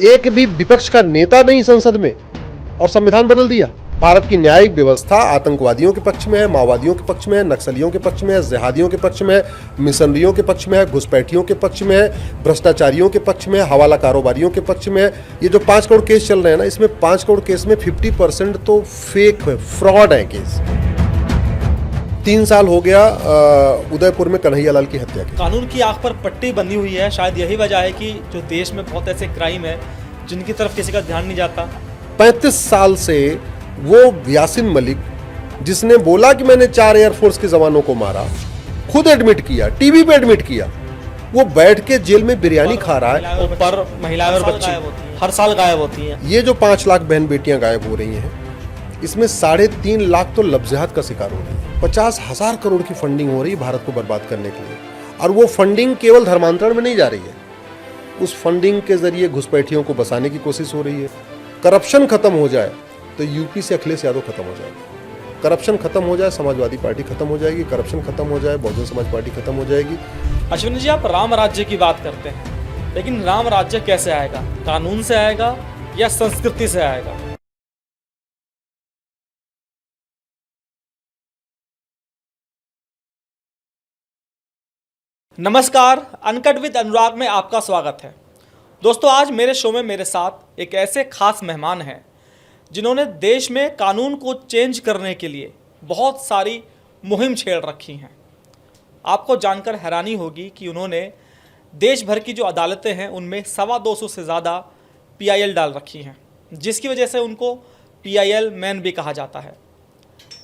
एक भी विपक्ष का नेता नहीं संसद में और संविधान बदल दिया। भारत की न्यायिक व्यवस्था आतंकवादियों के पक्ष में है, माओवादियों के पक्ष में है, नक्सलियों के पक्ष में है, जिहादियों के पक्ष में है, मिशनरियों के पक्ष में है, घुसपैठियों के पक्ष में है, भ्रष्टाचारियों के पक्ष में है, हवाला कारोबारियों के पक्ष में है। ये जो 5 करोड़ केस चल रहे हैं ना, इसमें 5 करोड़ केस में 50% तो फेक है, फ्रॉड है केस। 3 साल हो गया उदयपुर में कन्हैयालाल की हत्या की। कानून की आंख पर पट्टी बंधी हुई है। शायद यही वजह है कि जो देश में बहुत ऐसे क्राइम है जिनकी तरफ किसी का ध्यान नहीं जाता। 35 साल से वो यासिन मलिक, जिसने बोला कि मैंने 4 एयरफोर्स के जवानों को मारा, खुद एडमिट किया, टीवी पे एडमिट किया, वो बैठ के जेल में बिरयानी खा रहा है। पर महिलाएं और बच्चे हर साल गायब होती हैं। ये जो 5 लाख बहन बेटियां गायब हो रही हैं, इसमें 3.5 लाख तो लफ्ज़ियात का शिकार हो रही है। 50,000 करोड़ की फंडिंग हो रही है भारत को बर्बाद करने के लिए, और वो फंडिंग केवल धर्मांतरण में नहीं जा रही है, उस फंडिंग के जरिए घुसपैठियों को बसाने की कोशिश हो रही है। करप्शन खत्म हो जाए तो यूपी से अखिलेश यादव खत्म हो जाएगा। करप्शन खत्म हो जाए, समाजवादी पार्टी खत्म हो जाएगी। करप्शन खत्म हो जाए, बहुजन समाज पार्टी खत्म हो जाएगी। अश्विनी जी, आप राम राज्य की बात करते हैं, लेकिन राम राज्य कैसे आएगा? कानून से आएगा या संस्कृति से आएगा? नमस्कार, अनकट विद अनुराग में आपका स्वागत है। दोस्तों, आज मेरे शो में मेरे साथ एक ऐसे खास मेहमान हैं जिन्होंने देश में कानून को चेंज करने के लिए बहुत सारी मुहिम छेड़ रखी हैं। आपको जानकर हैरानी होगी कि उन्होंने देश भर की जो अदालतें हैं उनमें 225 से ज़्यादा PIL डाल रखी हैं, जिसकी वजह से उनको PIL मैन भी कहा जाता है।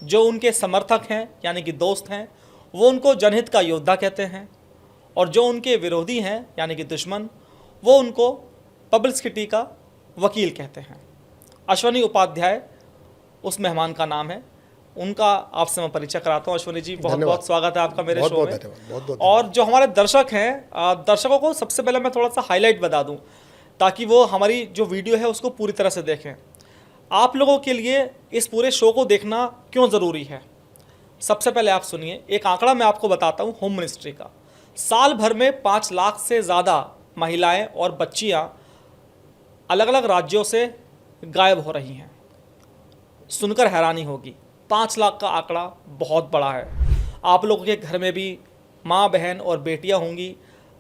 जो उनके समर्थक हैं यानी कि दोस्त हैं, वो उनको जनहित का योद्धा कहते हैं, और जो उनके विरोधी हैं यानी कि दुश्मन, वो उनको पब्लिसिटी का वकील कहते हैं। अश्विनी उपाध्याय उस मेहमान का नाम है। उनका आपसे मैं परिचय कराता हूँ। अश्विनी जी, बहुत बहुत स्वागत है आपका मेरे शो में। बहुत और जो हमारे दर्शक हैं, दर्शकों को सबसे पहले मैं थोड़ा सा हाईलाइट बता दूँ ताकि वो हमारी जो वीडियो है उसको पूरी तरह से देखें। आप लोगों के लिए इस पूरे शो को देखना क्यों ज़रूरी है, सबसे पहले आप सुनिए। एक आंकड़ा मैं आपको बताता हूँ होम मिनिस्ट्री का। साल भर में 5 लाख से ज़्यादा महिलाएं और बच्चियां अलग अलग राज्यों से गायब हो रही हैं। सुनकर हैरानी होगी, 5 लाख का आंकड़ा बहुत बड़ा है। आप लोगों के घर में भी माँ, बहन और बेटियां होंगी।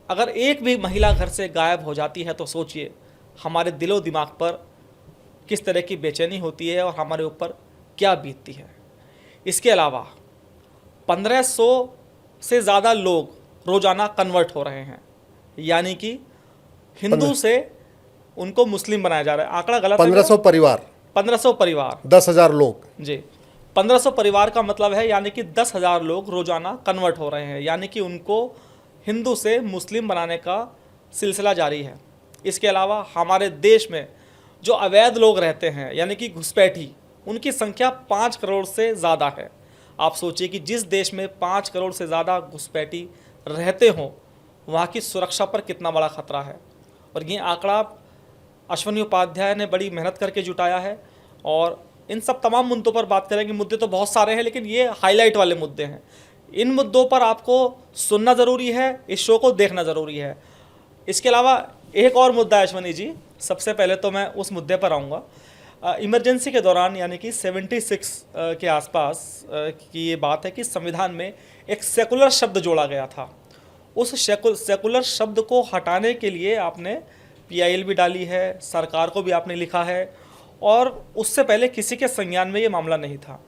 अगर एक भी महिला घर से गायब हो जाती है तो सोचिए हमारे दिलो दिमाग पर किस तरह की बेचैनी होती है और हमारे ऊपर क्या बीतती है। इसके अलावा 1500 से ज़्यादा लोग रोज़ाना कन्वर्ट हो रहे हैं, यानी कि हिंदू से उनको मुस्लिम बनाया जा रहा है। आंकड़ा गलत है। 1500 परिवार 1500 परिवार 10,000 लोग जी। 1500 परिवार का मतलब है यानी कि 10,000 लोग रोज़ाना कन्वर्ट हो रहे हैं, यानी कि उनको हिंदू से मुस्लिम बनाने का सिलसिला जारी है। इसके अलावा हमारे देश में जो अवैध लोग रहते हैं यानी कि घुसपैठी, उनकी संख्या 5 करोड़ से ज़्यादा है। आप सोचिए कि जिस देश में 5 करोड़ से ज़्यादा घुसपैठी रहते हों, वहाँ की सुरक्षा पर कितना बड़ा खतरा है। और ये आंकड़ा अश्विनी उपाध्याय ने बड़ी मेहनत करके जुटाया है। और इन सब तमाम मुद्दों पर बात करेंगे। मुद्दे तो बहुत सारे हैं, लेकिन ये हाईलाइट वाले मुद्दे हैं। इन मुद्दों पर आपको सुनना ज़रूरी है, इस शो को देखना ज़रूरी है। इसके अलावा एक और मुद्दा है अश्विनी जी, सबसे पहले तो मैं उस मुद्दे पर आऊँगा। इमरजेंसी के दौरान यानी कि 76 के आसपास की ये बात है कि संविधान में एक सेकुलर शब्द जोड़ा गया था। उस सेकुलर शब्द को हटाने के लिए आपने PIL भी डाली है, सरकार को भी आपने लिखा है, और उससे पहले किसी के संज्ञान में ये मामला नहीं था।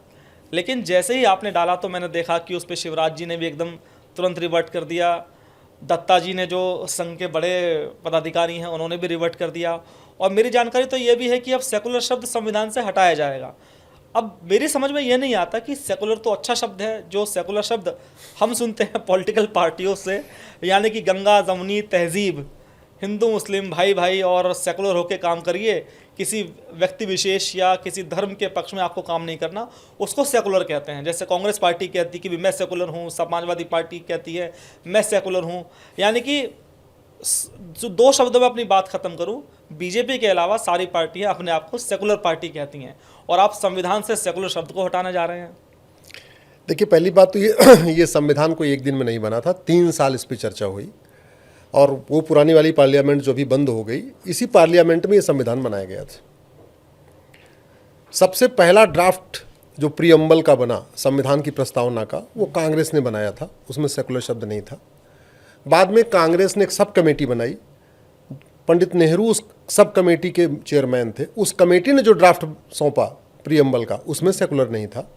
लेकिन जैसे ही आपने डाला तो मैंने देखा कि उस पर शिवराज जी ने भी एकदम तुरंत रिवर्ट कर दिया। दत्ता जी ने जो संघ के बड़े पदाधिकारी हैं उन्होंने भी रिवर्ट कर दिया। और मेरी जानकारी तो ये भी है कि अब सेकुलर शब्द संविधान से हटाया जाएगा। अब मेरी समझ में ये नहीं आता कि सेकुलर तो अच्छा शब्द है, जो सेकुलर शब्द हम सुनते हैं पॉलिटिकल पार्टियों से, यानी कि गंगा जमुनी तहजीब, हिंदू मुस्लिम भाई भाई और सेकुलर होकर काम करिए, किसी व्यक्ति विशेष या किसी धर्म के पक्ष में आपको काम नहीं करना, उसको सेकुलर कहते हैं। जैसे कांग्रेस पार्टी कहती है कि मैं सेकुलर हूँ, समाजवादी पार्टी कहती है मैं सेकुलर हूँ। यानी कि जो 2 शब्दों में अपनी बात खत्म करूँ, बीजेपी के अलावा सारी पार्टियां अपने आप को सेकुलर पार्टी कहती हैं, और आप संविधान से सेकुलर शब्द को हटाने जा रहे हैं। देखिए, पहली बात तो ये संविधान कोई एक दिन में नहीं बना था। 3 साल इस पर चर्चा हुई, और वो पुरानी वाली पार्लियामेंट जो भी बंद हो गई, इसी पार्लियामेंट में ये संविधान बनाया गया था। सबसे पहला ड्राफ्ट जो प्रीअम्बल का बना संविधान की प्रस्तावना का, वो कांग्रेस ने बनाया था, उसमें सेकुलर शब्द नहीं था। बाद में कांग्रेस ने एक सब कमेटी बनाई, पंडित नेहरू उस सब कमेटी के चेयरमैन थे। उस कमेटी ने जो ड्राफ्ट सौंपा प्रीअम्बल का, उसमें सेकुलर नहीं था।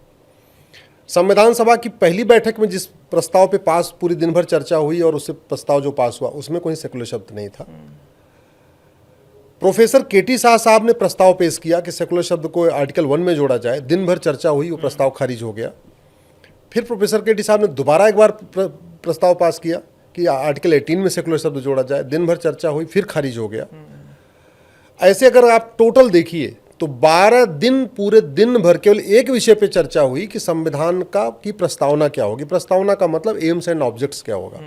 संविधान सभा की पहली बैठक में जिस प्रस्ताव पे पास पूरी दिन भर चर्चा हुई और उससे प्रस्ताव जो पास हुआ, उसमें कोई सेकुलर शब्द नहीं था। प्रोफेसर केटी शाह साहब ने प्रस्ताव पेश किया कि सेकुलर शब्द को आर्टिकल 1 में जोड़ा जाए। दिन भर चर्चा हुई, वो प्रस्ताव खारिज हो गया। फिर प्रोफेसर केटी साहब ने दोबारा एक बार प्रस्ताव पास किया कि आर्टिकल 18 में सेकुलर शब्द जोड़ा जाए। दिन भर चर्चा हुई, फिर खारिज हो गया। ऐसे अगर आप टोटल देखिए तो 12 दिन, पूरे दिन भर केवल एक विषय पे चर्चा हुई कि संविधान की प्रस्तावना क्या होगी। प्रस्तावना का मतलब एम्स एंड ऑब्जेक्ट्स क्या होगा।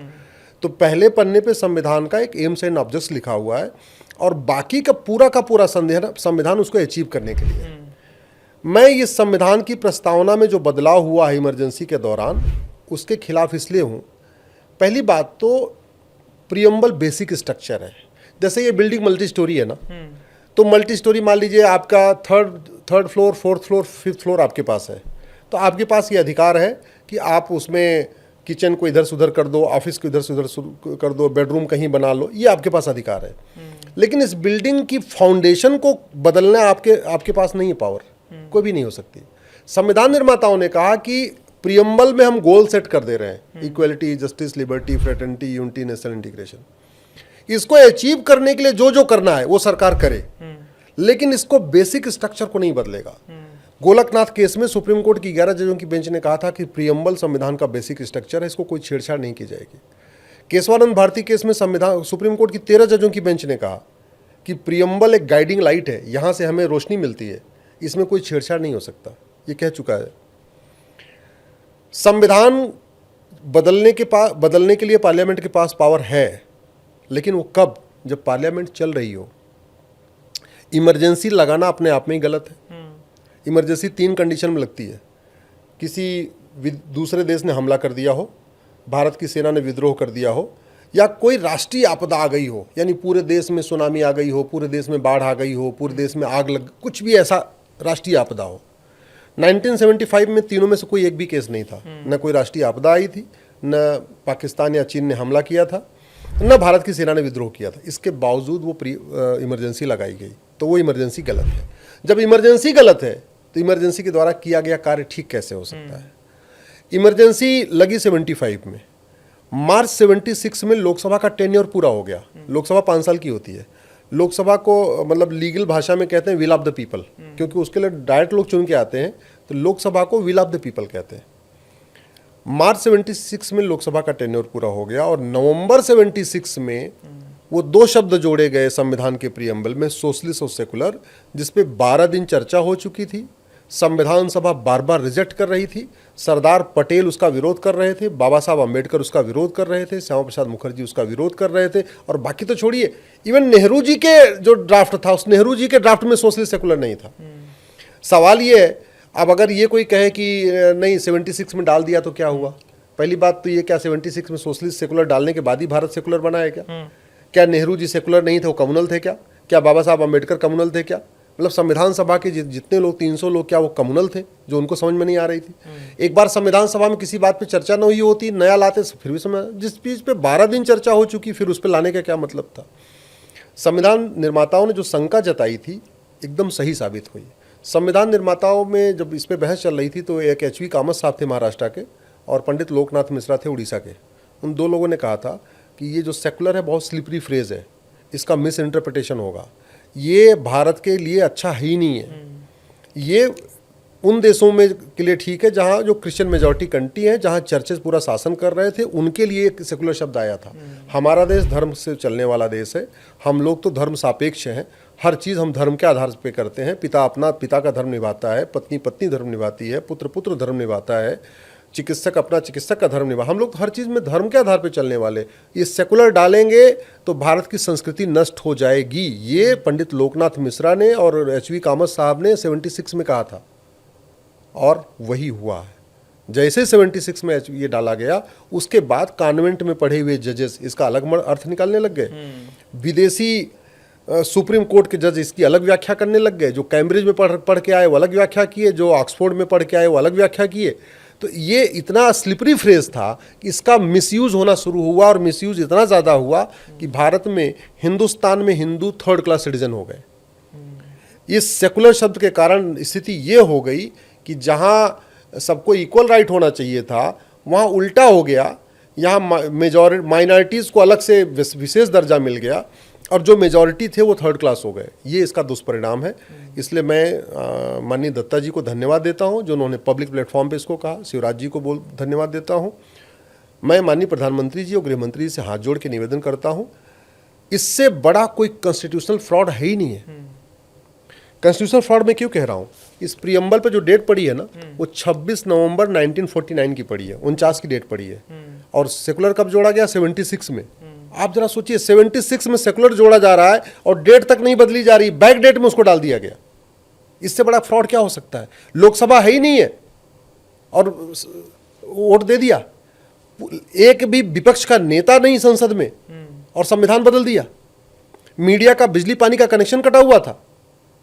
तो पहले पन्ने पे संविधान का एक एम्स एंड ऑब्जेक्ट्स लिखा हुआ है और बाकी का पूरा संविधान उसको अचीव करने के लिए। मैं इस संविधान की प्रस्तावना में जो बदलाव हुआ है इमरजेंसी के दौरान, उसके खिलाफ इसलिए हूँ। पहली बात तो प्रीअम्बल बेसिक स्ट्रक्चर है। जैसे ये बिल्डिंग मल्टी स्टोरी है ना, तो मल्टी स्टोरी मान लीजिए आपका third floor, fourth floor, fifth floor आपके पास है, तो आपके पास ये अधिकार है कि आप उसमें किचन को इधर से उधर कर दो, ऑफिस को इधर से उधर कर दो, बेडरूम कहीं बना लो, ये आपके पास अधिकार है। लेकिन इस बिल्डिंग की फाउंडेशन को बदलना आपके पास नहीं है पावर, कोई भी नहीं हो सकती। संविधान निर्माताओं ने कहा कि प्रीअम्बल में हम गोल सेट कर दे रहे हैं, equality, justice, liberty, fraternity, unity, national integration. इसको अचीव करने के लिए जो जो करना है वो सरकार करे, लेकिन इसको बेसिक स्ट्रक्चर को नहीं बदलेगा। गोलकनाथ केस में सुप्रीम कोर्ट की 11 जजों की बेंच ने कहा था कि प्रीअम्बल संविधान का बेसिक स्ट्रक्चर है, इसको कोई छेड़छाड़ नहीं की जाएगी। केशवानंद भारती केस में सुप्रीम कोर्ट की 13 जजों की बेंच ने कहा कि प्रीअम्बल एक गाइडिंग लाइट है, यहां से हमें रोशनी मिलती है, इसमें कोई छेड़छाड़ नहीं हो सकता, ये कह चुका है। संविधान बदलने के लिए पार्लियामेंट के पास पावर है, लेकिन वो कब? जब पार्लियामेंट चल रही हो। इमरजेंसी लगाना अपने आप में ही गलत है। इमरजेंसी 3 कंडीशन में लगती है। किसी दूसरे देश ने हमला कर दिया हो, भारत की सेना ने विद्रोह कर दिया हो, या कोई राष्ट्रीय आपदा आ गई हो, यानी पूरे देश में सुनामी आ गई हो, पूरे देश में बाढ़ आ गई हो, पूरे देश में आग लग, कुछ भी ऐसा राष्ट्रीय आपदा हो। 1975 में तीनों में से कोई एक भी केस नहीं था। न कोई राष्ट्रीय आपदा आई थी, न पाकिस्तान या चीन ने हमला किया था, न भारत की सेना ने विद्रोह किया था। इसके बावजूद वो इमरजेंसी लगाई गई, तो वो इमरजेंसी गलत है। जब इमरजेंसी गलत है तो इमरजेंसी के द्वारा किया गया कार्य ठीक कैसे हो सकता है? इमरजेंसी लगी 75 में, मार्च 76 में लोकसभा का टेन्योर पूरा हो गया। लोकसभा 5 साल की होती है। लोकसभा को मतलब लीगल भाषा में कहते हैं विल ऑफ द पीपल, क्योंकि उसके लिए डायरेक्ट लोग चुन के आते हैं, तो लोकसभा को विल ऑफ द पीपल कहते हैं। मार्च 76 में लोकसभा का टेन्योर पूरा हो गया और नवंबर 76 में वो 2 शब्द जोड़े गए संविधान के प्रीअम्बल में, सोशलिस्ट और सेकुलर, जिसपे 12 दिन चर्चा हो चुकी थी। संविधान सभा बार बार रिजेक्ट कर रही थी। सरदार पटेल उसका विरोध कर रहे थे, बाबा साहब अम्बेडकर उसका विरोध कर रहे थे, श्यामा प्रसाद मुखर्जी उसका विरोध कर रहे थे, और बाकी तो छोड़िए, इवन नेहरू जी के जो ड्राफ्ट था, उस नेहरू जी के ड्राफ्ट में सोशलिस्ट सेकुलर नहीं था। सवाल ये है, अब अगर ये कोई कहे कि नहीं 76 में डाल दिया तो क्या हुआ? पहली बात तो ये, क्या 76 में सोशलिस्ट सेकुलर डालने के बाद ही भारत सेकुलर बना है क्या? क्या नेहरू जी सेकुलर नहीं थे, वो कम्युनल थे क्या? क्या बाबा साहब अम्बेडकर कम्युनल थे क्या? मतलब संविधान सभा के जितने लोग, 300 लोग, क्या वो कम्युनल थे जो उनको समझ में नहीं आ रही थी? एक बार संविधान सभा में किसी बात पे चर्चा न हुई होती, नया लाते फिर भी समझ, जिस चीज पे 12 दिन चर्चा हो चुकी, फिर उस पर लाने का क्या मतलब था? संविधान निर्माताओं ने जो शंका जताई थी एकदम सही साबित हुई। संविधान निर्माताओं में जब इस पर बहस चल रही थी तो एक एच वी कामत साहब थे महाराष्ट्र के, और पंडित लोकनाथ मिश्रा थे उड़ीसा के। उन 2 लोगों ने कहा था कि ये जो सेकुलर है बहुत स्लिपरी फ्रेज है, इसका मिस इंटरप्रिटेशन होगा, ये भारत के लिए अच्छा ही नहीं है। ये उन देशों में के लिए ठीक है जहाँ जो क्रिश्चियन मेजॉरिटी कंट्री है, जहाँ चर्चेस पूरा शासन कर रहे थे, उनके लिए एक सेकुलर शब्द आया था। हमारा देश धर्म से चलने वाला देश है, हम लोग तो धर्म सापेक्ष हैं, हर चीज़ हम धर्म के आधार पे करते हैं। पिता अपना पिता का धर्म निभाता है, पत्नी पत्नी धर्म निभाती है, पुत्र पुत्र धर्म निभाता है, चिकित्सक अपना चिकित्सक का धर्म निभा, हम लोग हर चीज़ में धर्म के आधार पे चलने वाले। ये सेकुलर डालेंगे तो भारत की संस्कृति नष्ट हो जाएगी, ये पंडित लोकनाथ मिश्रा ने और एच वी कामत साहब ने 76 में कहा था, और वही हुआ है। जैसे 76 में ये डाला गया, उसके बाद कॉन्वेंट में पढ़े हुए जजेस इसका अलग अर्थ निकालने लग गए। विदेशी सुप्रीम कोर्ट के जज इसकी अलग व्याख्या करने लग गए। जो कैम्ब्रिज में पढ़ के आए वो अलग व्याख्या किए, जो ऑक्सफोर्ड में पढ़ के आए वो अलग व्याख्या किए। तो ये इतना स्लिपरी फ्रेज था कि इसका मिसयूज होना शुरू हुआ, और मिसयूज इतना ज़्यादा हुआ कि भारत में, हिंदुस्तान में हिंदू थर्ड क्लास सिटीजन हो गए। इस सेकुलर शब्द के कारण स्थिति ये हो गई कि जहाँ सबको इक्वल राइट होना चाहिए था, वहाँ उल्टा हो गया। यहाँ माइनॉरिटीज़ को अलग से विशेष दर्जा मिल गया, और जो मेजॉरिटी थे वो थर्ड क्लास हो गए। ये इसका दुष्परिणाम है। इसलिए मैं माननीय दत्ता जी को धन्यवाद देता हूँ जो उन्होंने पब्लिक प्लेटफॉर्म पे इसको कहा। शिवराज जी को धन्यवाद देता हूँ। मैं माननीय प्रधानमंत्री जी और गृह मंत्री जी से हाथ जोड़ के निवेदन करता हूँ, इससे बड़ा कोई कॉन्स्टिट्यूशनल फ्रॉड है ही नहीं है। कॉन्स्टिट्यूशनल फ्रॉड में क्यों कह रहा हूँ, इस प्रियम्बल पे जो डेट पड़ी है ना, वो 26 नवंबर 1949 की पड़ी है, 49 की डेट पड़ी है। और सेकुलर कब जोड़ा गया, 76 में। आप जरा सोचिए, 76 में सेकुलर जोड़ा जा रहा है और डेट तक नहीं बदली जा रही, बैक डेट में उसको डाल दिया गया। इससे बड़ा फ्रॉड क्या हो सकता है। लोकसभा है ही नहीं है और वोट दे दिया। एक भी विपक्ष का नेता नहीं संसद में, और संविधान बदल दिया। मीडिया का बिजली पानी का कनेक्शन कटा हुआ था।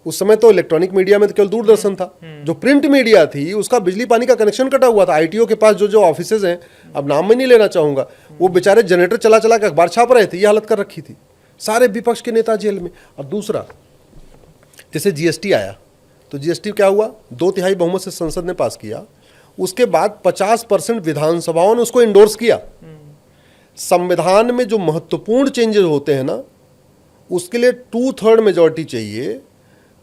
उस समय तो इलेक्ट्रॉनिक मीडिया में तो केवल दूरदर्शन था। जो प्रिंट मीडिया थी उसका बिजली पानी का कनेक्शन कटा हुआ था। आईटीओ के पास जो ऑफिसेज हैं, अब नाम में नहीं लेना चाहूंगा, वो बेचारे जनरेटर चला चला के अखबार छाप रहे थे। ये हालत कर रखी थी। सारे विपक्ष के नेता जेल में। और दूसरा, जैसे जीएसटी आया, तो जीएसटी क्या हुआ, 2/3 बहुमत से संसद ने पास किया। उसके बाद 50% विधानसभाओं ने उसको इंडोर्स किया। संविधान में जो महत्वपूर्ण चेंजेस होते हैं ना, उसके लिए 2/3 मेजॉरिटी चाहिए।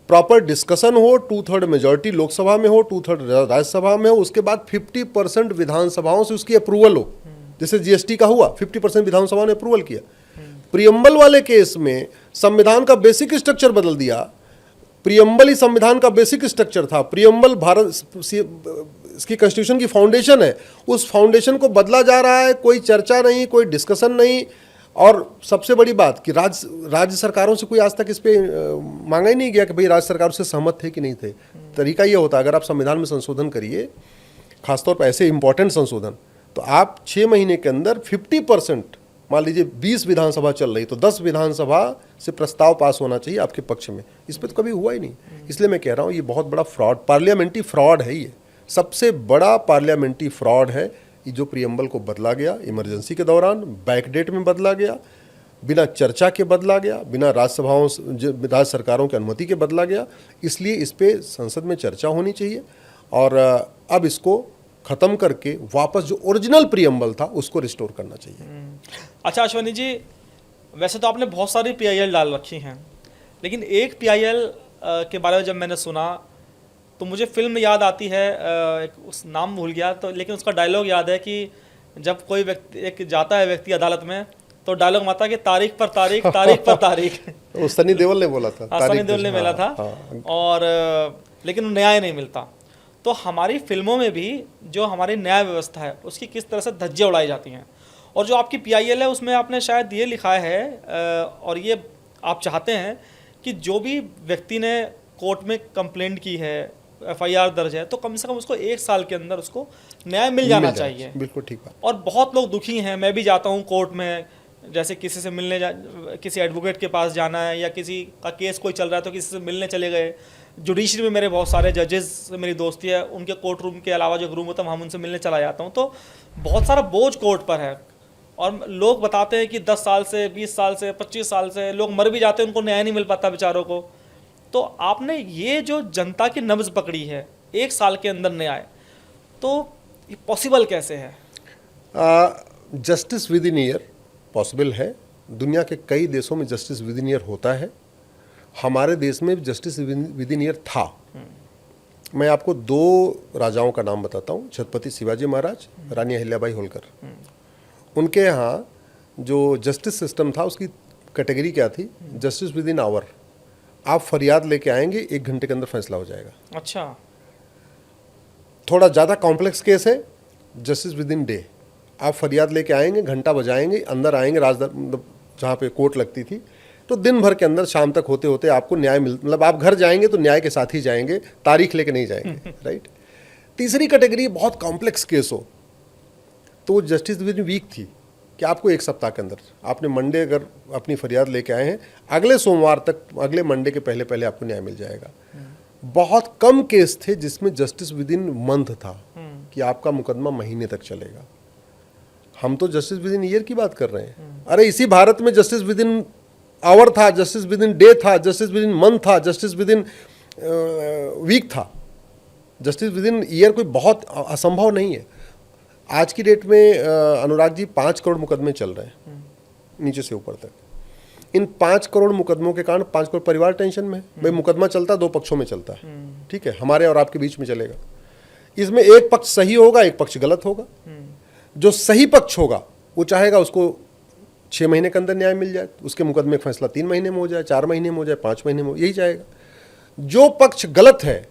प्रॉपर डिस्कशन हो, 2/3 मेजॉरिटी लोकसभा में हो, 2/3 राज्यसभा में हो, उसके बाद 50% विधानसभाओं से उसकी अप्रूवल हो। जैसे जीएसटी का हुआ, 50% विधानसभा ने अप्रूवल किया। प्रियम्बल वाले केस में संविधान का बेसिक स्ट्रक्चर बदल दिया। प्रियम्बल ही संविधान का बेसिक स्ट्रक्चर था। प्रियम्बल भारत इसकी कॉन्स्टिट्यूशन की फाउंडेशन है। उस फाउंडेशन को बदला जा रहा है, कोई चर्चा नहीं, कोई डिस्कशन नहीं। और सबसे बड़ी बात कि राज्य सरकारों से कोई आज तक इस पे मांगा ही नहीं गया कि भाई राज्य सरकार उससे सहमत थे कि नहीं थे। तरीका ये होता है, अगर आप संविधान में संशोधन करिए, खासतौर पर ऐसे इंपॉर्टेंट संशोधन, तो आप 6 महीने के अंदर 50%, मान लीजिए 20 विधानसभा चल रही, तो 10 विधानसभा से प्रस्ताव पास होना चाहिए आपके पक्ष में। इस पर तो कभी हुआ ही नहीं। इसलिए मैं कह रहा हूँ ये बहुत बड़ा फ्रॉड, पार्लियामेंट्री फ्रॉड है। ये सबसे बड़ा पार्लियामेंट्री फ्रॉड है। जो प्रियम्बल को बदला गया इमरजेंसी के दौरान, बैकडेट में बदला गया, बिना चर्चा के बदला गया, बिना राज्य सरकारों की अनुमति के बदला गया। इसलिए इस पे संसद में चर्चा होनी चाहिए, और अब इसको ख़त्म करके वापस जो ओरिजिनल प्रियम्बल था उसको रिस्टोर करना चाहिए। अच्छा अश्वनी जी, वैसे तो आपने बहुत सारी PIL डाल रखी हैं, लेकिन एक PIL के बारे में जब मैंने सुना तो मुझे फिल्म याद आती है, उस नाम भूल गया तो, लेकिन उसका डायलॉग याद है कि जब कोई व्यक्ति जाता है व्यक्ति अदालत में, तो डायलॉग माता कि तारीख पर तारीख, तारीख पर तारीख। वो सनी देओल ने बोला था। सनी देओल ने बोला था। और लेकिन न्याय नहीं मिलता। तो हमारी फिल्मों में भी जो हमारी न्याय व्यवस्था है उसकी किस तरह से धज्जियाँ उड़ाई जाती हैं। और जो आपकी PIL है उसमें आपने शायद ये लिखा है, और ये आप चाहते हैं कि जो भी व्यक्ति ने कोर्ट में कंप्लेंट की है, FIR दर्ज है, तो कम से कम उसको 1 साल के अंदर उसको न्याय मिल जाना चाहिए। बिल्कुल ठीक बात। और बहुत लोग दुखी हैं। मैं भी जाता हूँ कोर्ट में, जैसे किसी से मिलने किसी एडवोकेट के पास जाना है, या किसी का केस कोई चल रहा है तो किसी से मिलने चले गए। जुडिशरी में मेरे बहुत सारे जजेस से मेरी दोस्ती है, उनके कोर्ट रूम के अलावा जो रूम होता है हम उनसे मिलने चला जाता हूँ। तो बहुत सारा बोझ कोर्ट पर है, और लोग बताते हैं कि 10 साल से, 20 साल से, 25 साल से लोग मर भी जाते हैं, उनको न्याय नहीं मिल पाता बेचारों को। तो आपने ये जो जनता की नब्ज पकड़ी है 1 साल के अंदर न्याय, तो ये पॉसिबल कैसे है? Justice with in year possible है। दुनिया के कई देशों में जस्टिस विद इन ईयर होता है। हमारे देश में जस्टिस विद इन ईयर था। मैं आपको 2 राजाओं का नाम बताता हूँ, छत्रपति शिवाजी महाराज, रानी अहिल्याबाई होलकर। उनके यहाँ जो जस्टिस सिस्टम था उसकी कैटेगरी क्या थी, जस्टिस विद इन आवर। आप फरियाद लेके आएंगे 1 घंटे के अंदर फैसला हो जाएगा। अच्छा। थोड़ा ज़्यादा कॉम्प्लेक्स केस है, जस्टिस विद इन डे। आप फरियाद लेके आएंगे, घंटा बजाएंगे, अंदर आएंगे, जहाँ पे कोर्ट लगती थी, तो दिन भर के अंदर शाम तक होते होते आपको न्याय मतलब आप घर जाएंगे तो न्याय के साथ ही जाएंगे, तारीख लेके नहीं जाएंगे। राइट। तीसरी कैटेगरी बहुत कॉम्प्लेक्स केस हो तो वो जस्टिस डिवीजन वीक थी कि आपको एक सप्ताह के अंदर, आपने मंडे अगर अपनी फरियाद लेके आए हैं, अगले सोमवार तक, अगले मंडे के पहले पहले आपको न्याय मिल जाएगा। बहुत कम केस थे जिसमें जस्टिस विद इन मंथ था कि आपका मुकदमा महीने तक चलेगा। हम तो जस्टिस विद इन ईयर की बात कर रहे हैं। अरे इसी भारत में जस्टिस विद इन आवर था, जस्टिस विद इन डे था, जस्टिस विद इन मंथ था, जस्टिस विद इन वीक था। जस्टिस विद इन ईयर कोई बहुत असंभव नहीं है। आज की डेट में अनुराग जी 5 करोड़ मुकदमे चल रहे हैं नीचे से ऊपर तक। इन 5 करोड़ मुकदमों के कारण 5 करोड़ परिवार टेंशन में है। भाई मुकदमा चलता है, 2 पक्षों में चलता है, ठीक है, हमारे और आपके बीच में चलेगा। इसमें एक पक्ष सही होगा, एक पक्ष गलत होगा। जो सही पक्ष होगा वो चाहेगा उसको 6 महीने के अंदर न्याय मिल जाए, उसके मुकदमे का फैसला 3 महीने में हो जाए, 4 महीने में हो जाए, 5 महीने में हो, यही चाहेगा। जो पक्ष गलत है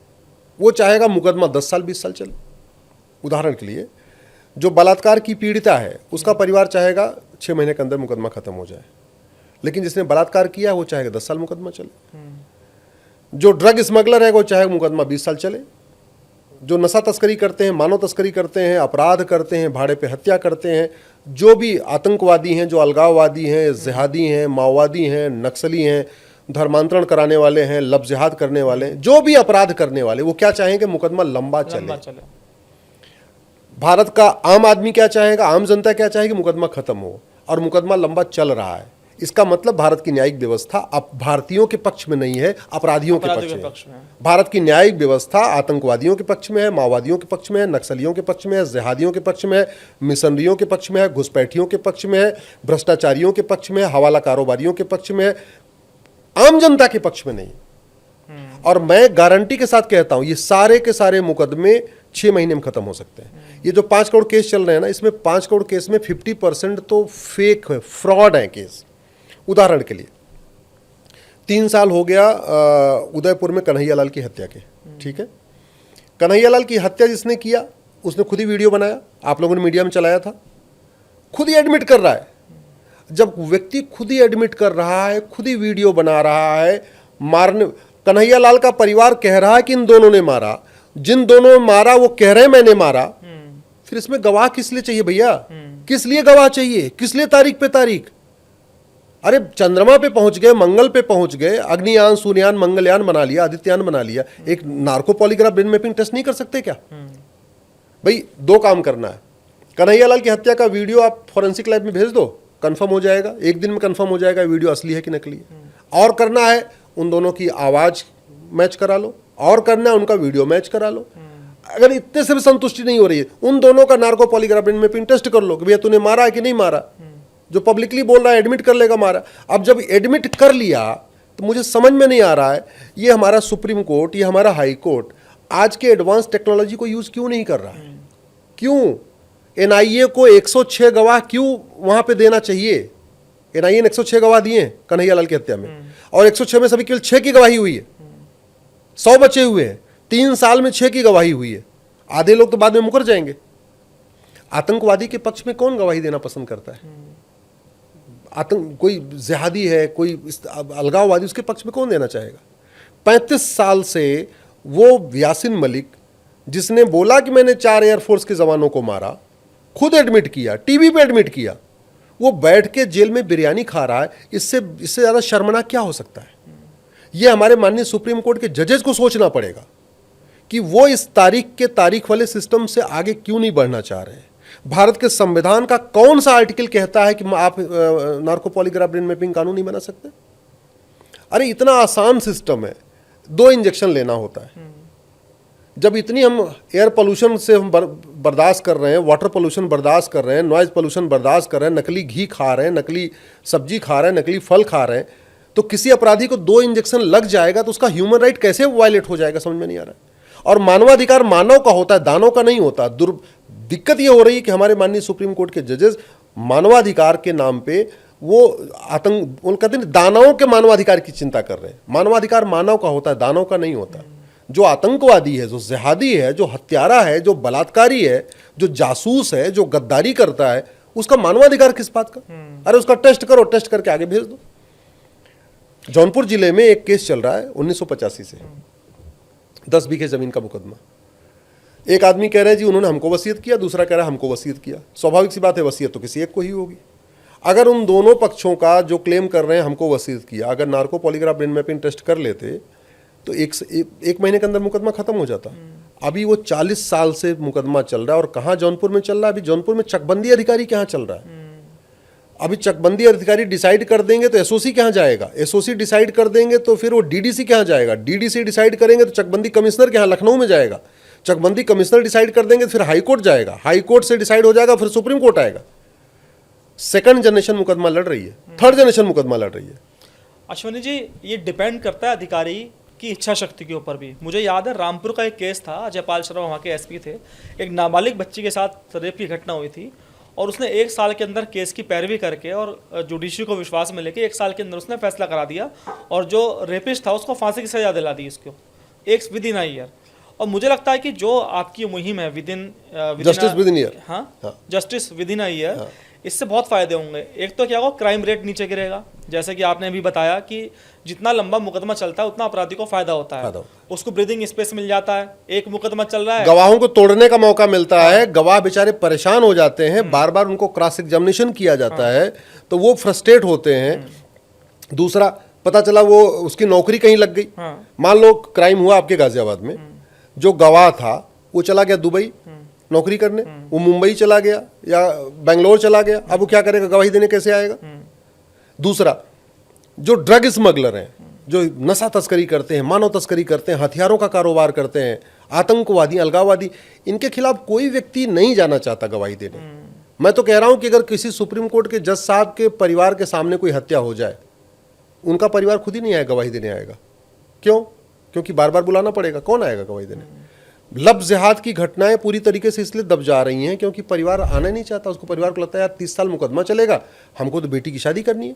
वो चाहेगा मुकदमा 10 साल 20 साल चले। उदाहरण के लिए जो बलात्कार की पीड़िता है उसका परिवार चाहेगा 6 महीने के अंदर मुकदमा खत्म हो जाए, लेकिन जिसने बलात्कार किया वो चाहेगा 10 साल मुकदमा चले। जो ड्रग स्मगलर है वो चाहेगा मुकदमा 20 साल चले। जो नशा तस्करी करते हैं, मानव तस्करी करते हैं, अपराध करते हैं, भाड़े पे हत्या करते हैं, जो भी आतंकवादी हैं, जो अलगाववादी हैं, जिहादी हैं, माओवादी हैं, नक्सली हैं, धर्मांतरण कराने वाले हैं, लब जिहाद करने वाले हैं, जो भी अपराध करने वाले, वो क्या चाहेंगे? मुकदमा लंबा चले। भारत का आम आदमी क्या चाहेगा, आम जनता क्या चाहेगी? मुकदमा खत्म हो, और मुकदमा लंबा चल रहा है। इसका मतलब भारत की न्यायिक व्यवस्था अब भारतीयों के पक्ष में नहीं है, अपराधियों के पक्ष में है। भारत की न्यायिक व्यवस्था आतंकवादियों के पक्ष में है, माओवादियों के पक्ष में है, नक्सलियों के पक्ष में है, जिहादियों के पक्ष में है, मिशनरियों के पक्ष में है, घुसपैठियों के पक्ष में है, भ्रष्टाचारियों के पक्ष में है, हवाला कारोबारियों के पक्ष में है, आम जनता के पक्ष में नहीं। और मैं गारंटी के साथ कहता हूं ये सारे के सारे मुकदमे 6 महीने में खत्म हो सकते हैं। ये जो 5 करोड़ केस चल रहे हैं ना, इसमें 5 करोड़ केस में 50% तो फेक है, फ्रॉड है केस। उदाहरण के लिए 3 साल हो गया उदयपुर में कन्हैयालाल की हत्या के, ठीक है। कन्हैयालाल की हत्या जिसने किया उसने खुद ही वीडियो बनाया, आप लोगों ने मीडिया में चलाया था, खुद ही एडमिट कर रहा है। जब व्यक्ति खुद ही एडमिट कर रहा है, खुद ही वीडियो बना रहा है, मारने, कन्हैयालाल का परिवार कह रहा है कि इन दोनों ने मारा, जिन दोनों ने मारा वो कह रहे हैं मैंने मारा, फिर इसमें गवाह किस लिए चाहिए भैया? किस लिए गवाह चाहिए? किस लिए तारीख पे तारीख? अरे चंद्रमा पे पहुंच गए, मंगल पे पहुंच गए, अग्नियान, सूर्ययान, मंगलयान बना लिया, आदित्ययान बना लिया, एक narco polygraph brain mapping test नहीं कर सकते क्या? भाई 2 काम करना है। कन्हैयालाल की हत्या का वीडियो आप फॉरेंसिक लैब में भेज दो, कंफर्म हो जाएगा, 1 दिन में कंफर्म हो जाएगा वीडियो असली है कि नकली है। और करना है उन दोनों की आवाज मैच करा लो, और करना है उनका वीडियो मैच करा लो। अगर इतने से भी संतुष्टि नहीं हो रही है, उन दोनों का narco polygraph brain mapping test कर लो कि भैया तूने मारा है कि नहीं मारा। जो पब्लिकली बोल रहा है एडमिट कर लेगा मारा। अब जब एडमिट कर लिया तो मुझे समझ में नहीं आ रहा है ये हमारा सुप्रीम कोर्ट, ये हमारा हाई कोर्ट आज के एडवांस टेक्नोलॉजी को यूज क्यों नहीं कर रहा है? क्यों एनआईए को 106 गवाह क्यों वहां पे देना चाहिए? एनआईए ने 106 गवाह दिए हैं कन्हैयालाल की हत्या में, और 106 में सभी केवल 6 की गवाही हुई है, 100 बचे हुए हैं। 3 साल में 6 की गवाही हुई है, आधे लोग तो बाद में मुकर जाएंगे। आतंकवादी के पक्ष में कौन गवाही देना पसंद करता है? कोई जिहादी है, कोई अलगाववादी, उसके पक्ष में कौन देना चाहेगा? 35 साल से वो यासिन मलिक जिसने बोला कि मैंने 4 एयरफोर्स के जवानों को मारा, खुद एडमिट किया, टीवी पे एडमिट किया, वो बैठ के जेल में बिरयानी खा रहा है। इससे ज्यादा शर्मनाक क्या हो सकता है? ये हमारे माननीय सुप्रीम कोर्ट के जजेस को सोचना पड़ेगा कि वो इस तारीख के तारीख वाले सिस्टम से आगे क्यों नहीं बढ़ना चाह रहे हैं। भारत के संविधान का कौन सा आर्टिकल कहता है कि आप नार्को पॉलीग्राफ ब्रेन मैपिंग कानून नहीं बना सकते? अरे इतना आसान सिस्टम है, 2 इंजेक्शन लेना होता है। जब इतनी हम एयर पोल्यूशन से हम बर्दाश्त कर रहे हैं, वाटर पोल्यूशन बर्दाश्त कर रहे हैं, नॉइज पोल्यूशन बर्दाश्त कर रहे हैं, नकली घी खा रहे हैं, नकली सब्जी खा रहे हैं, नकली फल खा रहे हैं, तो किसी अपराधी को 2 इंजेक्शन लग जाएगा तो उसका ह्यूमन राइट कैसे वायलेट हो जाएगा? समझ में नहीं आ रहा है। और मानवाधिकार मानव का होता है, दानव का नहीं होता। दिक्कत ये हो रही है कि हमारे माननीय सुप्रीम कोर्ट के जजेस मानवाधिकार के नाम पे वो उन कहते हैं दानवों के मानवाधिकार की चिंता कर रहे हैं। मानवाधिकार मानव का होता है, दानव का नहीं होता। जो आतंकवादी है, जो जिहादी है, जो हत्यारा है, जो बलात्कारी है, जो जासूस है, जो गद्दारी करता है, उसका मानवाधिकार किस बात का? अरे उसका टेस्ट करो, टेस्ट करके आगे भेज दो। जौनपुर जिले में एक केस चल रहा है 1985 से, 10 बीघे जमीन का मुकदमा। एक आदमी कह रहा है जी उन्होंने हमको वसीयत किया, दूसरा कह रहा है हमको वसीयत किया। स्वाभाविक सी बात है, वसीयत तो किसी एक को ही होगी। अगर उन दोनों पक्षों का जो क्लेम कर रहे हैं हमको वसीयत किया, अगर narco polygraph brain mapping test कर लेते तो एक महीने के अंदर मुकदमा खत्म हो जाता। अभी वो 40 साल से मुकदमा चल रहा है। और कहाँ जौनपुर में चल रहा है? अभी जौनपुर में चकबंदी अधिकारी के यहाँ चल रहा है। अभी चकबंदी अधिकारी डिसाइड कर देंगे तो एसओसी कहाँ जाएगा, एसओसी डिसाइड कर देंगे तो फिर वो डीडीसी कहाँ जाएगा, डीडीसी डिसाइड करेंगे तो चकबंदी कमिश्नर के यहाँ लखनऊ में जाएगा, चकबंदी कमिश्नर डिसाइड कर देंगे तो फिर हाई कोर्ट जाएगा, हाई कोर्ट से डिसाइड हो जाएगा फिर सुप्रीम कोर्ट आएगा। सेकंड जनरेशन मुकदमा लड़ रही है, थर्ड जनरेशन मुकदमा लड़ रही है। अश्विनी जी, ये डिपेंड करता है अधिकारी की इच्छा शक्ति के ऊपर भी। मुझे याद है रामपुर का एक केस था, अजय पाल शर्मा वहाँ के एसपी थे। एक नाबालिग बच्ची के साथ रेप की घटना हुई थी और उसने 1 साल के अंदर केस की पैरवी करके और जुडिशरी को विश्वास में लेके 1 साल के अंदर उसने फैसला करा दिया और जो रेपिस्ट था उसको फांसी की सजा दिला दी इसको, एक विद इन ईयर। और मुझे लगता है कि जो आपकी मुहिम है जस्टिस विद इन ईयर, हाँ जस्टिस विद इन ईयर, इससे बहुत फायदे होंगे। एक तो क्या होगा, क्राइम रेट नीचे गिरेगा, जैसे कि आपने अभी बताया कि जितना लंबा मुकदमा चलता है उतना अपराधी को फायदा होता है, उसको ब्रीदिंग स्पेस मिल जाता है। एक मुकदमा चल रहा है, गवाहों को तोड़ने का मौका मिलता है, गवाह बेचारे परेशान हो जाते हैं, बार बार उनको क्रॉस एग्जामिनेशन किया जाता है तो वो फ्रस्ट्रेट होते हैं। दूसरा, पता चला वो उसकी नौकरी कहीं लग गई। मान लो क्राइम हुआ आपके गाजियाबाद में, जो गवाह था वो चला गया दुबई नौकरी करने, वो मुंबई चला गया या बेंगलोर चला गया, अब वो क्या करेगा, गवाही देने कैसे आएगा। दूसरा, जो ड्रग स्मगलर हैं, जो नशा तस्करी करते हैं, मानव तस्करी करते हैं, हथियारों का कारोबार करते हैं, आतंकवादी, अलगाववादी, इनके खिलाफ कोई व्यक्ति नहीं जाना चाहता गवाही देने। मैं तो कह रहा हूं कि अगर किसी सुप्रीम कोर्ट के जज साहब के परिवार के सामने कोई हत्या हो जाए, उनका परिवार खुद ही नहीं आएगा, गवाही देने आएगा। क्यों? क्योंकि बार बार बुलाना पड़ेगा, कौन आएगा गवाही देने। लब जिहाद की घटनाएं पूरी तरीके से इसलिए दब जा रही हैं क्योंकि परिवार आना नहीं चाहता। उसको परिवार को लगता है यार 30 साल मुकदमा चलेगा, हमको तो बेटी की शादी करनी है,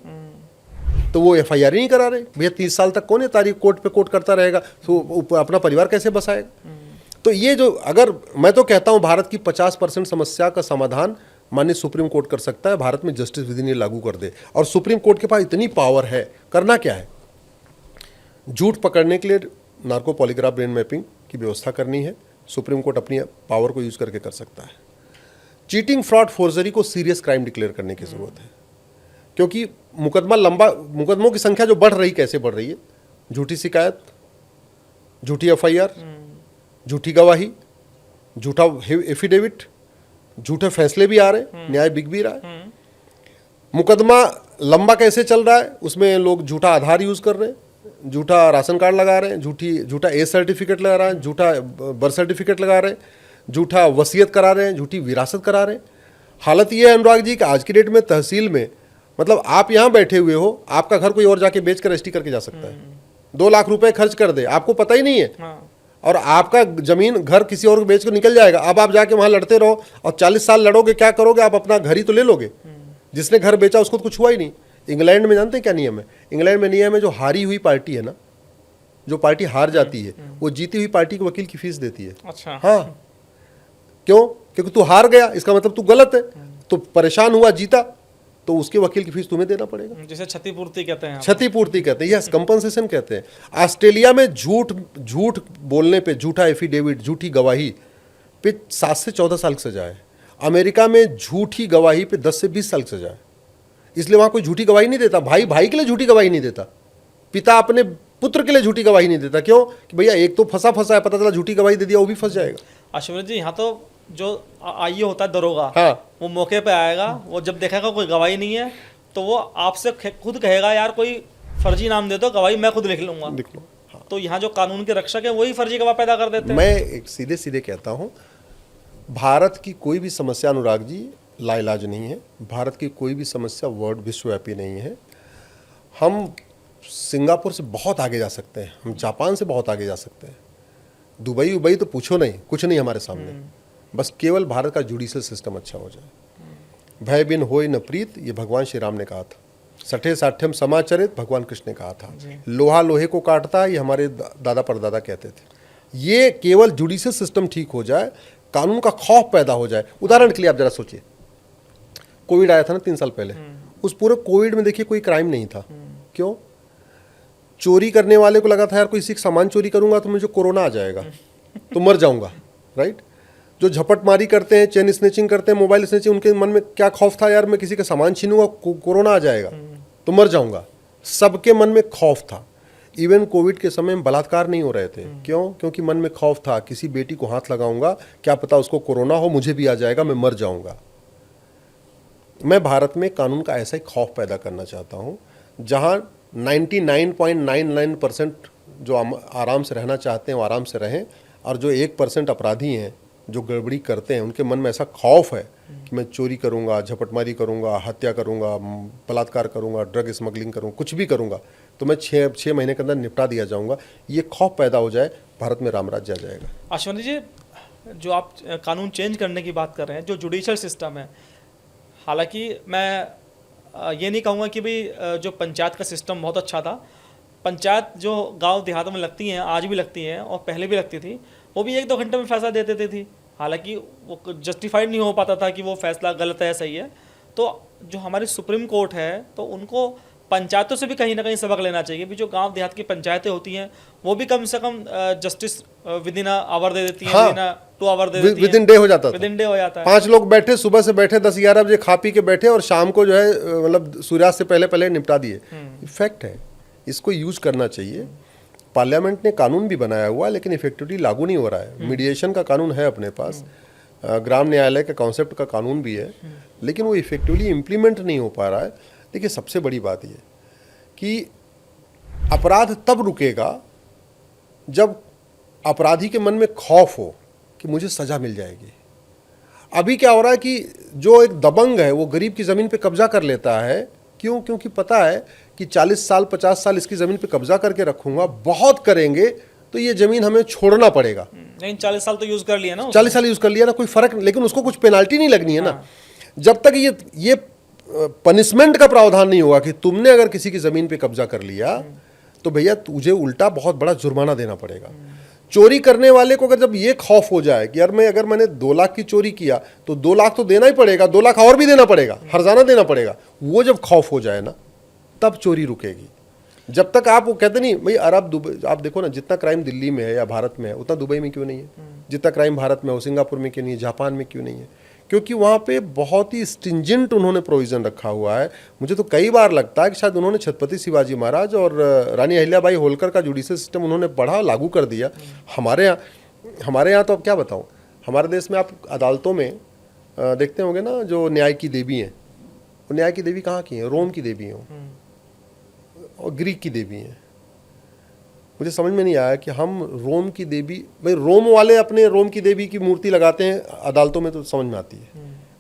तो वो FIR ही नहीं करा रहे। भैया 30 साल तक कौन है तारीख कोर्ट पे कोर्ट करता रहेगा, तो अपना परिवार कैसे बसाएगा। तो ये जो, अगर मैं तो कहता हूं भारत की 50% समस्या का समाधान माननीय सुप्रीम कोर्ट कर सकता है। भारत में जस्टिस विद इन ईयर लागू कर दे, और सुप्रीम कोर्ट के पास इतनी पावर है। करना क्या है, झूठ पकड़ने के लिए नार्को पॉलीग्राफ ब्रेन मैपिंग की व्यवस्था करनी है। सुप्रीम कोर्ट अपनी पावर को यूज करके कर सकता है। चीटिंग, फ्रॉड, फोर्जरी को सीरियस क्राइम डिक्लेयर करने की जरूरत है, क्योंकि मुकदमों की संख्या जो बढ़ रही, कैसे बढ़ रही है, झूठी शिकायत, झूठी FIR, झूठी गवाही, झूठा एफिडेविट, झूठे फैसले भी आ रहे, न्याय बिक भी रहा है। मुकदमा लंबा कैसे चल रहा है, उसमें लोग झूठा आधार यूज कर रहे हैं, झूठा राशन कार्ड लगा रहे हैं, झूठा एज सर्टिफिकेट लगा रहे हैं, झूठा बर्थ सर्टिफिकेट लगा रहे हैं, झूठा वसीयत करा रहे हैं, झूठी विरासत करा रहे हैं। हालत ये है अनुराग जी कि आज की डेट में तहसील में, मतलब आप यहाँ बैठे हुए हो, आपका घर कोई और जाके बेच कर रजिस्ट्री करके जा सकता है, 2 लाख रुपए खर्च कर दे, आपको पता ही नहीं है, और आपका जमीन घर किसी और को बेच कर निकल जाएगा। अब आप जाके वहां लड़ते रहो और 40 साल लड़ोगे, क्या करोगे, आप अपना घर ही तो ले लोगे। जिसने घर बेचा उसको तो कुछ हुआ ही नहीं। इंग्लैंड में जानते हैं क्या नियम है? इंग्लैंड में नियम है, जो हारी हुई पार्टी है ना, जो पार्टी हार जाती है, वो जीती हुई पार्टी को वकील की फीस देती है। अच्छा। हाँ, क्यों? क्योंकि तू हार गया, इसका मतलब तू गलत है, तो परेशान हुआ, जीता, तो उसके वकील की फीस तुम्हें देना पड़ेगा। जिसे क्षतिपूर्ति कहते हैं, क्षतिपूर्ति कहते हैं, यस, कंपनसेशन कहते हैं। ऑस्ट्रेलिया में झूठ बोलने पे, झूठा एफिडेविट, झूठी गवाही पे 7 से 14 साल की सजा है। अमेरिका में झूठी गवाही पे 10 से 20 साल की सजा है। इसलिए वहां कोई झूठी गवाही नहीं देता, भाई भाई के लिए झूठी गवाही नहीं देता, पिता अपने पुत्र के लिए झूठी गवाही नहीं देता। क्यों? कि भैया एक तो फंसा है, पता चला झूठी गवाही दे दिया, वो भी फंस जाएगा। अश्विनी जी, यहाँ तो जो आईए होता है दरोगा, हाँ, वो मौके पे आएगा, वो जब देखेगा कोई गवाही नहीं है तो वो आपसे खुद कहेगा यार कोई फर्जी नाम दे दो, गवाही मैं खुद लिख लूंगा। हाँ। तो यहाँ जो कानून के रक्षक है वही फर्जी गवाह पैदा कर देते हैं। मैं एक सीधे सीधे कहता हूँ, भारत की कोई भी समस्या अनुराग जी लाइलाज नहीं है। भारत की कोई भी समस्या वर्ल्ड विश्वव्यापी नहीं है। हम सिंगापुर से बहुत आगे जा सकते हैं, हम जापान से बहुत आगे जा सकते हैं, दुबई तो पूछो नहीं, कुछ नहीं हमारे सामने। बस केवल भारत का जुडिशियल सिस्टम अच्छा हो जाए। भय बिन होय न प्रीत, ये भगवान श्री राम ने कहा था। सठे साठ्यम समाचरित, भगवान कृष्ण ने कहा था। लोहा लोहे को काटता है, ये हमारे दादा परदादा कहते थे। ये केवल जुडिशियल सिस्टम ठीक हो जाए, कानून का खौफ पैदा हो जाए। उदाहरण के लिए आप जरा सोचिए, कोविड आया था ना 3 साल पहले, उस पूरे कोविड में देखिए कोई क्राइम नहीं था। क्यों? चोरी करने वाले को लगा था यार कोई सामान चोरी करूंगा तो मुझे कोरोना आ जाएगा तो मर जाऊंगा, राइट। जो झपटमारी करते हैं, चेन स्नेचिंग करते हैं, मोबाइल स्नेचिंग, उनके मन में क्या खौफ था, यार मैं किसी का सामान छीनूंगा, कोरोना आ जाएगा तो मर जाऊंगा। सबके मन में खौफ था। इवन कोविड के समय में बलात्कार नहीं हो रहे थे। क्यों? क्योंकि मन में खौफ था, किसी बेटी को हाथ लगाऊंगा, क्या पता उसको कोरोना हो, मुझे भी आ जाएगा, मैं मर जाऊंगा। मैं भारत में कानून का ऐसा ही खौफ पैदा करना चाहता हूं, जहां 99.99% जो आराम से रहना चाहते हैं वो आराम से रहें, और जो 1% अपराधी हैं जो गड़बड़ी करते हैं, उनके मन में ऐसा खौफ है कि मैं चोरी करूंगा, झपटमारी करूंगा, हत्या करूंगा, बलात्कार करूंगा, ड्रग स्मगलिंग करूंगा, कुछ भी करूंगा तो मैं 6 महीने के अंदर निपटा दिया जाऊंगा। ये खौफ पैदा हो जाए, भारत में रामराज्य आ जाएगा। अश्वनी जी, जो आप कानून चेंज करने की बात कर रहे हैं, जो जुडिशल सिस्टम है, हालांकि मैं ये नहीं कहूँगा कि भाई जो पंचायत का सिस्टम बहुत अच्छा था। पंचायत जो गांव देहातों में लगती हैं, आज भी लगती हैं और पहले भी लगती थी, वो भी 1-2 घंटे में फैसला दे देती थी। हालांकि वो जस्टिफाइड नहीं हो पाता था कि वो फैसला गलत है सही है। तो जो हमारी सुप्रीम कोर्ट है, तो उनको पंचायतों से भी कहीं ना कहीं सबक लेना चाहिए भी। जो गांव देहात की पंचायतें होती हैं वो भी कम से कम जस्टिस विद इन आवर दे देती हैं, हाँ, विद इन 2 आवर दे देती हैं, विद इन डे हो जाता था। विद इन डे हो जाता है। 5 लोग बैठे, सुबह से बैठे, 10-11 बजे खा पी के बैठे और शाम को जो है मतलब सूर्यास्त से पहले पहले निपटा दिए। फैक्ट है, इसको यूज करना चाहिए। पार्लियामेंट ने कानून भी बनाया हुआ है, लेकिन इफेक्टिवली लागू नहीं हो रहा है। मीडिएशन का कानून है अपने पास, ग्राम न्यायालय के कॉन्सेप्ट का कानून भी है, लेकिन वो इफेक्टिवली इम्प्लीमेंट नहीं हो पा रहा है। देखिए, सबसे बड़ी बात ये कि अपराध तब रुकेगा जब अपराधी के मन में खौफ हो कि मुझे सजा मिल जाएगी। अभी क्या हो रहा है कि जो एक दबंग है वो गरीब की ज़मीन पे कब्जा कर लेता है। क्यों? क्योंकि पता है कि 40 साल 50 साल इसकी ज़मीन पे कब्जा करके रखूंगा, बहुत करेंगे तो ये ज़मीन हमें छोड़ना पड़ेगा। नहीं, 40 साल तो यूज़ कर लिया ना, 40 साल यूज़ कर लिया ना, कोई फ़र्क, लेकिन उसको कुछ पेनाल्टी नहीं लगनी है ना। जब तक ये पनिशमेंट का प्रावधान नहीं होगा कि तुमने अगर किसी की ज़मीन पे कब्जा कर लिया तो भैया तुझे उल्टा बहुत बड़ा जुर्माना देना पड़ेगा। चोरी करने वाले को अगर जब ये खौफ हो जाए कि यार अगर मैंने 2 लाख की चोरी किया तो 2 लाख तो देना ही पड़ेगा, 2 लाख और भी देना पड़ेगा, हर्जाना देना पड़ेगा, वो जब खौफ हो जाए ना, तब चोरी रुकेगी। जब तक आप वो कहते नहीं भाई, अरब आप देखो ना, जितना क्राइम दिल्ली में है या भारत में है उतना दुबई में क्यों नहीं है? जितना क्राइम भारत में हो, सिंगापुर में क्यों नहीं है, जापान में क्यों नहीं है? क्योंकि वहाँ पे बहुत ही स्ट्रिंजेंट उन्होंने प्रोविज़न रखा हुआ है। मुझे तो कई बार लगता है कि शायद उन्होंने छत्रपति शिवाजी महाराज और रानी अहिल्याबाई होलकर का जुडिशल सिस्टम उन्होंने पढ़ा, लागू कर दिया। हमारे यहाँ तो अब क्या बताऊँ, हमारे देश में आप अदालतों में देखते होंगे ना, जो न्याय की देवी हैं, वो न्याय की देवी कहाँ की हैं? रोम की देवी हैं और ग्रीक की देवी हैं। मुझे समझ में नहीं आया कि हम रोम की देवी, भाई रोम वाले अपने रोम की देवी की मूर्ति लगाते हैं अदालतों में तो समझ में आती है,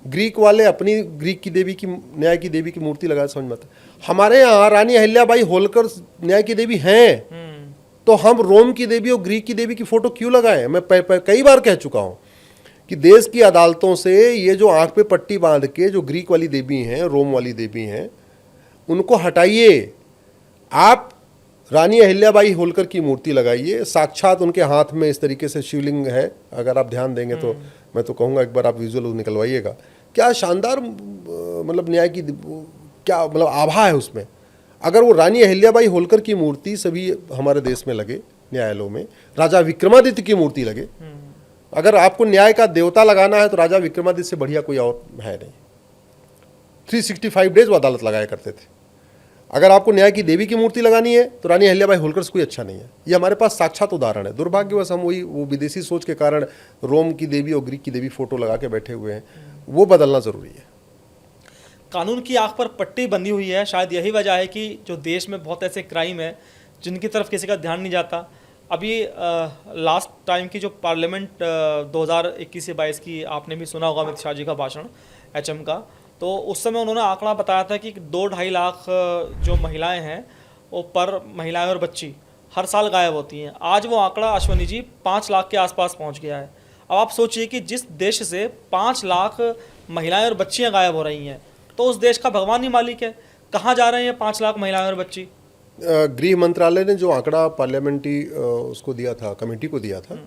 ग्रीक वाले अपनी ग्रीक की देवी की, न्याय की देवी की मूर्ति लगाते समझ में आता है। हमारे यहाँ रानी अहिल्याबाई होलकर न्याय की देवी हैं, तो हम रोम की देवी और ग्रीक की देवी की फोटो क्यों लगाएं? मैं कई बार कह चुका हूँ कि देश की अदालतों से ये जो आंख पे पट्टी बांध के जो ग्रीक वाली देवी हैं, रोम वाली देवी हैं, उनको हटाइए। आप रानी अहिल्याबाई होलकर की मूर्ति लगाइए, साक्षात उनके हाथ में इस तरीके से शिवलिंग है। अगर आप ध्यान देंगे तो मैं तो कहूँगा एक बार आप विजुअल निकलवाइएगा। क्या शानदार मतलब न्याय की क्या मतलब आभा है उसमें। अगर वो रानी अहिल्याबाई होलकर की मूर्ति सभी हमारे देश में लगे न्यायालयों में, राजा विक्रमादित्य की मूर्ति लगे, अगर आपको न्याय का देवता लगाना है तो राजा विक्रमादित्य से बढ़िया कोई और है नहीं। 365 डेज वो अदालत लगाया करते थे। अगर आपको न्याय की देवी की मूर्ति लगानी है तो रानी अहिल्याबाई होलकर से कोई अच्छा नहीं है। ये हमारे पास साक्षात उदाहरण है। दुर्भाग्यवश हम वो विदेशी सोच के कारण रोम की देवी और ग्रीक की देवी फोटो लगा के बैठे हुए हैं, वो बदलना ज़रूरी है। कानून की आंख पर पट्टी बंधी हुई है, शायद यही वजह है कि जो देश में बहुत ऐसे क्राइम है जिनकी तरफ किसी का ध्यान नहीं जाता। अभी लास्ट टाइम की जो पार्लियामेंट 2021 से 22 की आपने भी सुना होगा अमित शाह जी का भाषण HM का, तो उस समय उन्होंने आंकड़ा बताया था कि 2-2.5 लाख जो महिलाएं हैं वो पर महिलाएं और बच्ची हर साल गायब होती हैं। आज वो आंकड़ा अश्वनी जी 5 लाख के आसपास पहुंच गया है। अब आप सोचिए कि जिस देश से 5 लाख महिलाएं और बच्चियां गायब हो रही हैं, तो उस देश का भगवान ही मालिक है। कहाँ जा रहे हैं 5 लाख महिलाएं और बच्ची? गृह मंत्रालय ने जो आंकड़ा पार्लियामेंट्री उसको दिया था, कमेटी को दिया था,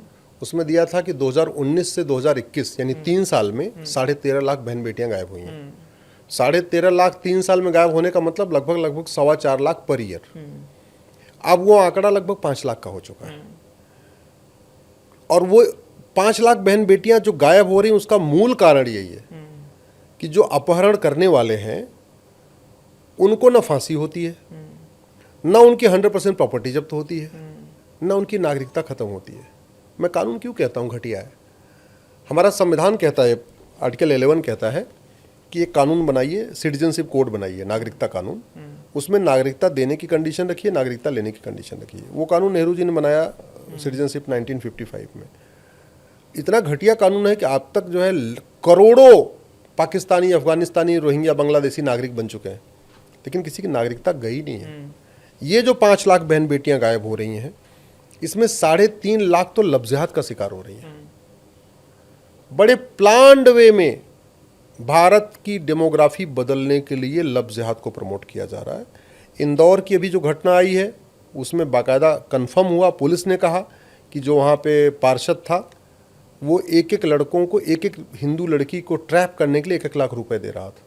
उसमें दिया था कि 2019 से 2021 यानी 3 साल में 13.5 लाख बहन बेटियां गायब हुई हैं। 13.5 लाख 3 साल में गायब होने का मतलब लगभग 4.25 लाख पर ईयर। अब वो आंकड़ा लगभग 5 लाख का हो चुका है। और वो 5 लाख बहन बेटियां जो गायब हो रही हैं उसका मूल कारण यही है कि जो अपहरण करने वाले हैं उनको ना फांसी होती है, ना उनकी 100% प्रॉपर्टी जब्त होती है, ना उनकी नागरिकता खत्म होती है। मैं कानून क्यों कहता हूँ घटिया है? हमारा संविधान कहता है, आर्टिकल 11 कहता है कि एक कानून बनाइए, सिटीजनशिप कोड बनाइए, नागरिकता कानून। उसमें नागरिकता देने की कंडीशन रखिए, नागरिकता लेने की कंडीशन रखिए। वो कानून नेहरू जी ने बनाया सिटीजनशिप 1955 में। इतना घटिया कानून है कि अब तक जो है करोड़ों पाकिस्तानी, अफगानिस्तानी, रोहिंग्या, बांग्लादेशी नागरिक बन चुके हैं, लेकिन किसी की नागरिकता गई नहीं है। ये जो 5 लाख बहन बेटियां गायब हो रही हैं, इसमें 3.5 लाख तो लफ्ज़ियात का शिकार हो रही हैं। बड़े प्लान्ड वे में भारत की डेमोग्राफी बदलने के लिए लफ्ज़ियात को प्रमोट किया जा रहा है। इंदौर की अभी जो घटना आई है उसमें बाकायदा कंफर्म हुआ, पुलिस ने कहा कि जो वहाँ पे पार्षद था वो एक लड़कों को, एक हिंदू लड़की को ट्रैप करने के लिए 1 लाख रुपए दे रहा था।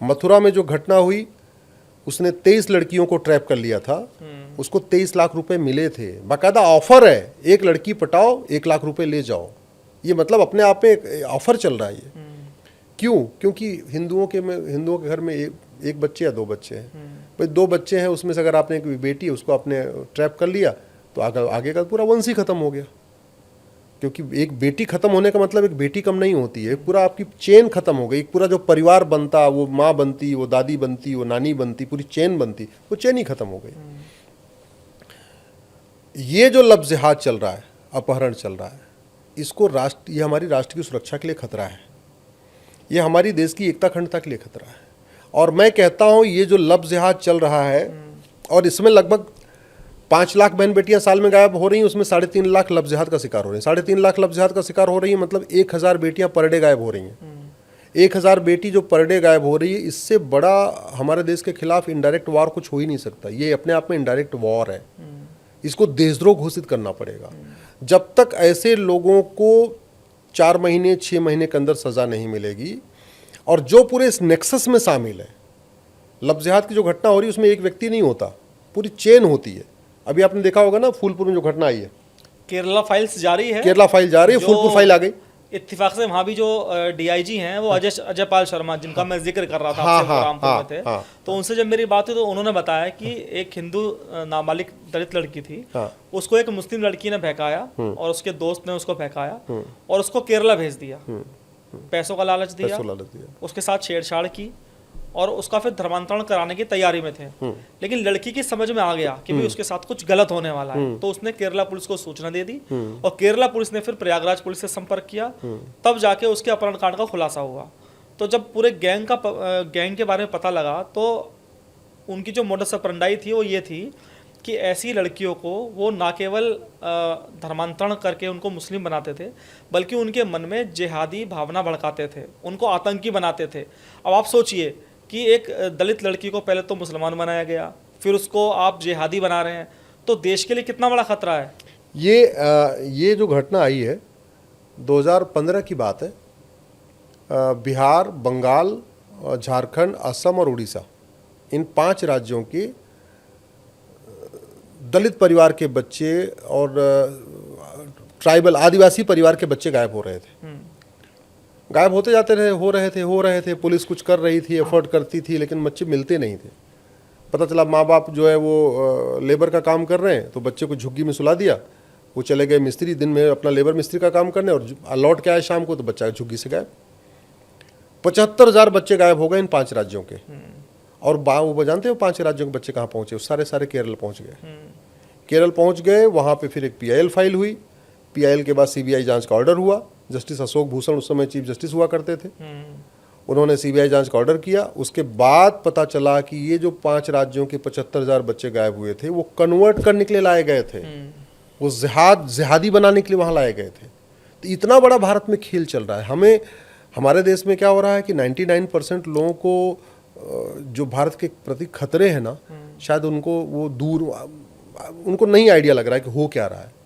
मथुरा में जो घटना हुई उसने 23 लड़कियों को ट्रैप कर लिया था, उसको 23 लाख रुपए मिले थे। बाकायदा ऑफर है, एक लड़की पटाओ 1 लाख रुपए ले जाओ। ये मतलब अपने आप में एक ऑफर चल रहा है ये। क्यों? क्योंकि हिंदुओं के घर में एक बच्चे या 2 बच्चे हैं। भाई 2 बच्चे हैं, उसमें से अगर आपने एक बेटी है उसको आपने ट्रैप कर लिया तो आगे का पूरा वंश ही खत्म हो गया। क्योंकि एक बेटी खत्म होने का मतलब एक बेटी कम नहीं होती है, पूरा आपकी चेन खत्म हो गई। पूरा जो परिवार बनता, वो माँ बनती, वो दादी बनती, वो नानी बनती, पूरी चेन बनती, वो चेन ही खत्म हो गई। ये जो लफ्ज़िहात चल रहा है, अपहरण चल रहा है, ये हमारी राष्ट्र की सुरक्षा के लिए खतरा है। ये हमारी देश की एकता अखंडता के लिए खतरा है। और मैं कहता हूँ ये जो लफ्ज़िहात चल रहा है, और इसमें लगभग 5 लाख बहन बेटियां साल में गायब हो रही हैं, उसमें 3.5 लाख लफ्ज़िहात का शिकार हो रही हैं। 3.5 लाख लफ्ज़िहात का शिकार हो रही है मतलब 1000 बेटियां पर डे गायब हो रही हैं। 1000 बेटी जो पर डे गायब हो रही है, इससे बड़ा हमारे देश के खिलाफ इनडायरेक्ट वॉर कुछ हो ही नहीं सकता। ये अपने आप में इनडायरेक्ट वॉर है, इसको देशद्रोह घोषित करना पड़ेगा। जब तक ऐसे लोगों को 4 महीने 6 महीने के अंदर सज़ा नहीं मिलेगी, और जो पूरे इस नेक्सस में शामिल है, लफ्ज़िहात की जो घटना हो रही है उसमें एक व्यक्ति नहीं होता, पूरी चेन होती है। अभी आपने देखा होगा ना फूलपुर में जो घटना आई है, केरला फाइल्स जारी है, केरला फाइल जा रही है, फूलपुर फाइल आ गई। इत्तेफाक से वहाँ भी जो डीआईजी हैं वो अजय पाल शर्मा, जिनका मैं जिक्र कर रहा था हाँ, आपसे, रामपुर में थे। हाँ। तो उनसे जब मेरी बात हुई तो उन्होंने बताया कि एक हिंदू नाबालिग दलित लड़की थी, हाँ। उसको एक मुस्लिम लड़की ने बहकाया और उसके दोस्त ने उसको बहकाया और उसको केरला भेज दिया, पैसों का लालच दिया, उसके साथ छेड़छाड़ की और उसका फिर धर्मांतरण कराने की तैयारी में थे। लेकिन लड़की की समझ में आ गया कि भाई उसके साथ कुछ गलत होने वाला है, तो उसने केरला पुलिस को सूचना दे दी और केरला पुलिस ने फिर प्रयागराज पुलिस से संपर्क किया, तब जाके उसके अपहरण कांड का खुलासा हुआ। तो जब पूरे गैंग के बारे में पता लगा तो उनकी जो मोडस ऑपरेंडाई थी वो ये थी कि ऐसी लड़कियों को वो ना केवल धर्मांतरण करके उनको मुस्लिम बनाते थे, बल्कि उनके मन में जिहादी भावना भड़काते थे, उनको आतंकी बनाते थे। अब आप सोचिए कि एक दलित लड़की को पहले तो मुसलमान बनाया गया, फिर उसको आप जिहादी बना रहे हैं, तो देश के लिए कितना बड़ा खतरा है। ये जो घटना आई है 2015 की बात है। बिहार, बंगाल, झारखंड, असम और उड़ीसा, इन 5 राज्यों के दलित परिवार के बच्चे और ट्राइबल आदिवासी परिवार के बच्चे गायब हो रहे थे। गायब होते जाते हो रहे थे। पुलिस कुछ कर रही थी, एफर्ट करती थी, लेकिन बच्चे मिलते नहीं थे। पता चला माँ बाप जो है वो लेबर का काम कर रहे हैं, तो बच्चे को झुग्गी में सुला दिया, वो चले गए मिस्त्री, दिन में अपना लेबर मिस्त्री का काम करने, और लौट के आए शाम को तो बच्चा झुग्गी से गायब। 75,000 बच्चे गायब हो गए इन 5 राज्यों के। और वो जानते हो 5 राज्यों के बच्चे कहाँ पहुँचे? सारे केरल पहुँच गए। केरल पहुँच गए, वहाँ पे फिर एक PIL फाइल हुई। PIL के बाद CBI जांच का ऑर्डर हुआ। जस्टिस अशोक भूषण उस समय चीफ जस्टिस हुआ करते थे, उन्होंने CBI जांच का ऑर्डर किया। उसके बाद पता चला कि ये जो 5 राज्यों के 75,000 बच्चे गायब हुए थे, वो कन्वर्ट करने के लिए लाए गए थे, वो जिहादी बनाने के लिए वहाँ लाए गए थे। तो इतना बड़ा भारत में खेल चल रहा है। हमारे देश में क्या हो रहा है कि 99% लोगों को जो भारत के प्रति खतरे हैं ना, शायद उनको नहीं आइडिया लग रहा है कि हो क्या रहा है।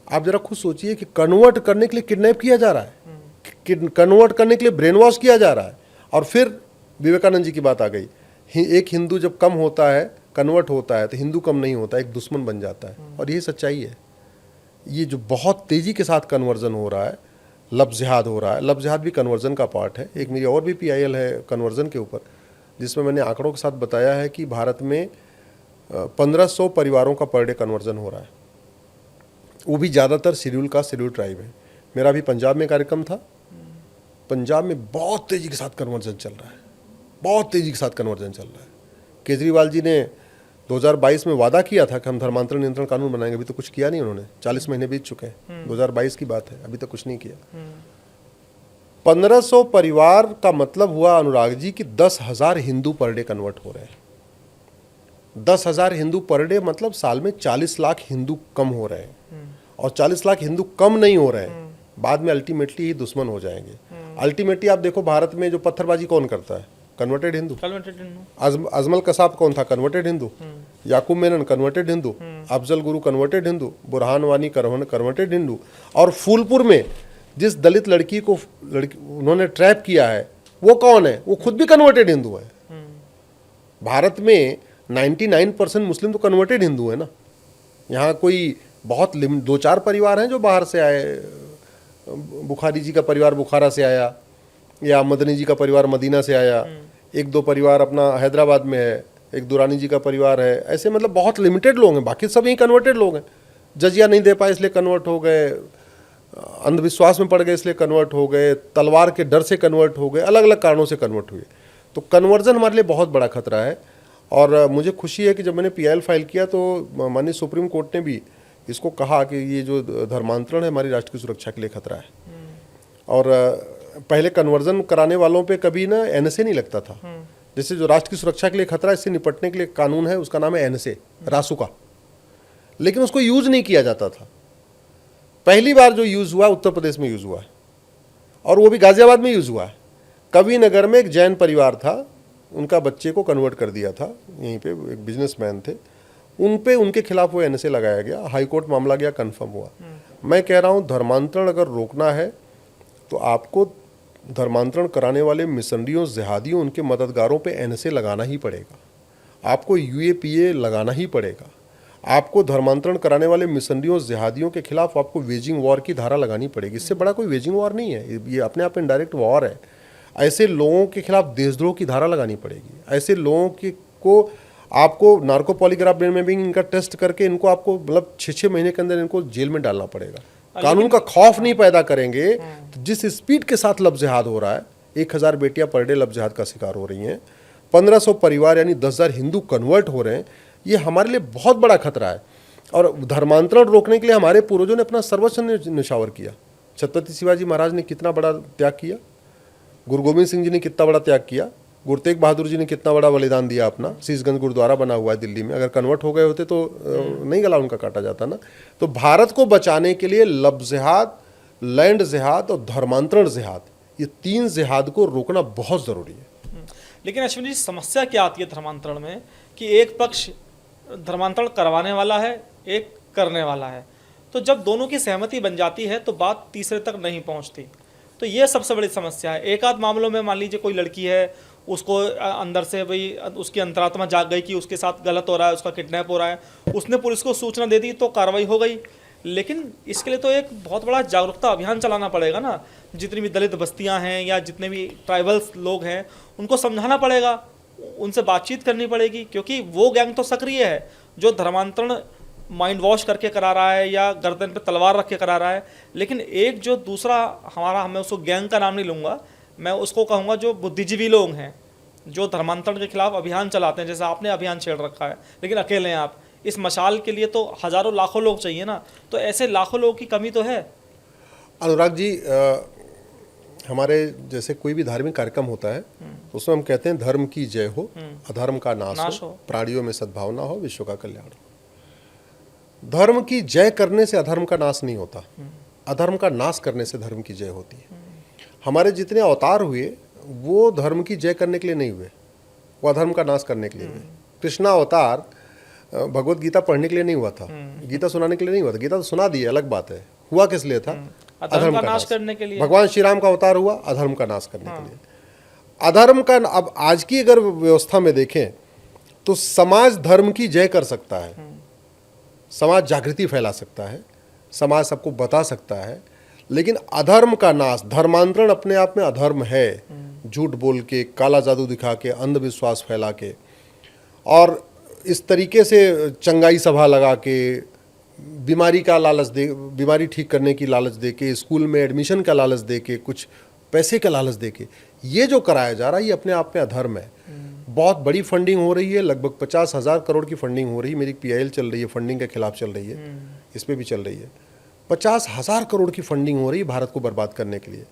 आप जरा खुद सोचिए कि कन्वर्ट करने के लिए किडनैप किया जा रहा है, कन्वर्ट करने के लिए ब्रेन वॉश किया जा रहा है। और फिर विवेकानंद जी की बात आ गई, एक हिंदू जब कम होता है, कन्वर्ट होता है, तो हिंदू कम नहीं होता, एक दुश्मन बन जाता है। और यही सच्चाई है, ये जो बहुत तेज़ी के साथ कन्वर्जन हो रहा है, लफ्ज़ जिहाद हो रहा है, लफ्ज़ जिहाद भी कन्वर्जन का पार्ट है। एक मेरी और भी PIL है कन्वर्जन के ऊपर, जिसमें मैंने आंकड़ों के साथ बताया है कि भारत में 1500 परिवारों का पर डे कन्वर्जन हो रहा है, वो भी ज़्यादातर शेड्यूल ट्राइब है। मेरा भी पंजाब में कार्यक्रम था, पंजाब में बहुत तेज़ी के साथ कन्वर्जन चल रहा है, बहुत तेज़ी के साथ कन्वर्जन चल रहा है। केजरीवाल जी ने 2022 में वादा किया था कि हम धर्मांतरण नियंत्रण कानून बनाएंगे, अभी तो कुछ किया नहीं उन्होंने। 40 महीने बीत चुके हैं, 2022 की बात है, अभी तक कुछ नहीं किया। 1500 परिवार का मतलब हुआ अनुराग जी कि 10,000 हिंदू पर डे कन्वर्ट हो रहे हैं। 10,000 हिंदू पर डे मतलब साल में 40 लाख हिंदू कम हो रहे हैं, और 40 लाख हिंदू कम नहीं हो रहे हैं, बाद में अल्टीमेटली ही दुश्मन हो जाएंगे। अल्टीमेटली आप देखो भारत में जो पत्थरबाजी कौन करता है? कन्वर्टेड हिंदू। अजमल कसाब कौन था? कन्वर्टेड हिंदू। याकूब Menon converted Hindu. Afzal Guru converted Hindu. Burhan Wani converted Hindu. और फूलपुर में जिस दलित लड़की को उन्होंने ट्रैप किया है वो कौन है? वो खुद भी कन्वर्टेड हिंदू है। भारत में 99% मुस्लिम तो कन्वर्टेड हिंदू है ना। यहाँ कोई बहुत 2-4 परिवार हैं जो बाहर से आए। बुखारी जी का परिवार बुखारा से आया, या मदनी जी का परिवार मदीना से आया, 1-2 परिवार अपना हैदराबाद में है, एक दुरानी जी का परिवार है। ऐसे मतलब बहुत लिमिटेड लोग हैं, बाकी सब यही कन्वर्टेड लोग हैं। जजिया नहीं दे पाए इसलिए कन्वर्ट हो गए, अंधविश्वास में पड़ गए इसलिए कन्वर्ट हो गए, तलवार के डर से कन्वर्ट हो गए, अलग अलग कारणों से कन्वर्ट हुए। तो कन्वर्जन हमारे लिए बहुत बड़ा खतरा है। और मुझे खुशी है कि जब मैंने PIL फाइल किया तो माननीय सुप्रीम कोर्ट ने भी इसको कहा कि ये जो धर्मांतरण है हमारी राष्ट्र की सुरक्षा के लिए खतरा है। और पहले कन्वर्जन कराने वालों पे कभी ना NSA नहीं लगता था। जैसे जो राष्ट्र की सुरक्षा के लिए खतरा है, इससे निपटने के लिए कानून है, उसका नाम है NSA, रासुका, लेकिन उसको यूज नहीं किया जाता था। पहली बार जो यूज हुआ उत्तर प्रदेश में यूज हुआ है, और वो भी गाजियाबाद में यूज हुआ है। कवि नगर में एक जैन परिवार था, उनका बच्चे को कन्वर्ट कर दिया था, यहीं पे एक बिजनेसमैन थे, उन पे उनके खिलाफ वो NSA लगाया गया, हाईकोर्ट मामला गया, कन्फर्म हुआ। मैं कह रहा हूँ धर्मांतरण अगर रोकना है तो आपको धर्मांतरण कराने वाले मिशनरियों, जिहादियों, उनके मददगारों पे NSA लगाना ही पड़ेगा, आपको UAPA लगाना ही पड़ेगा, आपको धर्मांतरण कराने वाले मिशनरियों, जिहादियों के खिलाफ आपको वेजिंग वॉर की धारा लगानी पड़ेगी। इससे बड़ा कोई वेजिंग वॉर नहीं है, ये अपने आप में इनडायरेक्ट वॉर है। ऐसे लोगों के खिलाफ देशद्रोह की धारा लगानी पड़ेगी। ऐसे लोगों को आपको नार्को पॉलीग्राफ ब्रेन मैपिंग इनका टेस्ट करके इनको आपको मतलब 6-6 महीने के अंदर इनको जेल में डालना पड़ेगा। कानून का खौफ नहीं पैदा करेंगे तो जिस स्पीड के साथ लफ्ज़ जिहाद हो रहा है, 1000 बेटियां पर डे लफ्ज़ जिहाद का शिकार हो रही हैं, 1500 परिवार यानी 10,000 हिंदू कन्वर्ट हो रहे हैं, ये हमारे लिए बहुत बड़ा खतरा है। और धर्मांतरण रोकने के लिए हमारे पूर्वजों ने अपना सर्वस्व निछावर किया। छत्रपति शिवाजी महाराज ने कितना बड़ा त्याग किया, गुरु गोविंद सिंह जी ने कितना बड़ा त्याग किया, गुरु तेग बहादुर जी ने कितना बड़ा बलिदान दिया अपना। शीशगंज गुरुद्वारा बना हुआ है दिल्ली में, अगर कन्वर्ट हो गए होते तो नहीं गला उनका काटा जाता ना। तो भारत को बचाने के लिए लफ्ज़ जिहाद, लैंड जिहाद और धर्मांतरण जिहाद, ये 3 जिहाद को रोकना बहुत ज़रूरी है। लेकिन अश्विनी जी, समस्या क्या आती है धर्मांतरण में कि एक पक्ष धर्मांतरण करवाने वाला है, एक करने वाला है, तो जब दोनों की सहमति बन जाती है तो बात तीसरे तक नहीं पहुंचती। तो ये सबसे बड़ी समस्या है। एक आध मामलों में मान लीजिए कोई लड़की है, उसको अंदर से भाई उसकी अंतरात्मा जाग गई कि उसके साथ गलत हो रहा है, उसका किडनैप हो रहा है, उसने पुलिस को सूचना दे दी तो कार्रवाई हो गई। लेकिन इसके लिए तो एक बहुत बड़ा जागरूकता अभियान चलाना पड़ेगा ना। जितनी भी दलित बस्तियां हैं या जितने भी ट्राइबल्स लोग हैं उनको समझाना पड़ेगा, उनसे बातचीत करनी पड़ेगी, क्योंकि वो गैंग तो सक्रिय है जो धर्मांतरण माइंड वॉश करके करा रहा है या गर्दन पे तलवार रख के करा रहा है। लेकिन एक जो दूसरा हमारा, मैं उसको गैंग का नाम नहीं लूँगा, मैं उसको कहूँगा जो बुद्धिजीवी लोग हैं जो धर्मांतरण के खिलाफ अभियान चलाते हैं, जैसे आपने अभियान छेड़ रखा है, लेकिन अकेले हैं आप। इस मशाल के लिए तो हज़ारों लाखों लोग चाहिए ना, तो ऐसे लाखों लोगों की कमी तो है। अनुराग जी, हमारे जैसे कोई भी धार्मिक कार्यक्रम होता है तो उसमें हम कहते हैं धर्म की जय हो, अधर्म का नाश हो, प्राणियों में सद्भावना हो, विश्व का कल्याण हो। धर्म की जय करने से अधर्म का नाश नहीं होता, अधर्म का नाश करने से धर्म की जय होती है। हमारे जितने अवतार हुए वो धर्म की जय करने के लिए नहीं हुए, वो अधर्म का नाश करने के लिए हुए। कृष्णा अवतार भगवत गीता पढ़ने के लिए नहीं हुआ था, गीता सुनाने के लिए नहीं हुआ था। गीता तो सुना दी, अलग बात है, हुआ किस लिए था? अधर्म का नाश करने के लिए। भगवान श्री राम का अवतार हुआ अधर्म का नाश करने के लिए। अधर्म का, अब आज की अगर व्यवस्था में देखें तो समाज धर्म की जय कर सकता है, समाज जागृति फैला सकता है, समाज सबको बता सकता है, लेकिन अधर्म का नाश, धर्मांतरण अपने आप में अधर्म है। झूठ बोल के, काला जादू दिखा के, अंधविश्वास फैला के और इस तरीके से चंगाई सभा लगा के, बीमारी का लालच दे, बीमारी ठीक करने की लालच दे के, स्कूल में एडमिशन का लालच दे के, कुछ पैसे का लालच दे के, ये जो कराया जा रहा है ये अपने आप में अधर्म है। बहुत बड़ी फंडिंग हो रही है, लगभग 50,000 करोड़ की फंडिंग हो रही है। मेरी PIL चल रही है, फंडिंग के खिलाफ चल रही है, इस पर भी चल रही है। 50,000 करोड़ की फंडिंग हो रही है भारत को बर्बाद करने के लिए।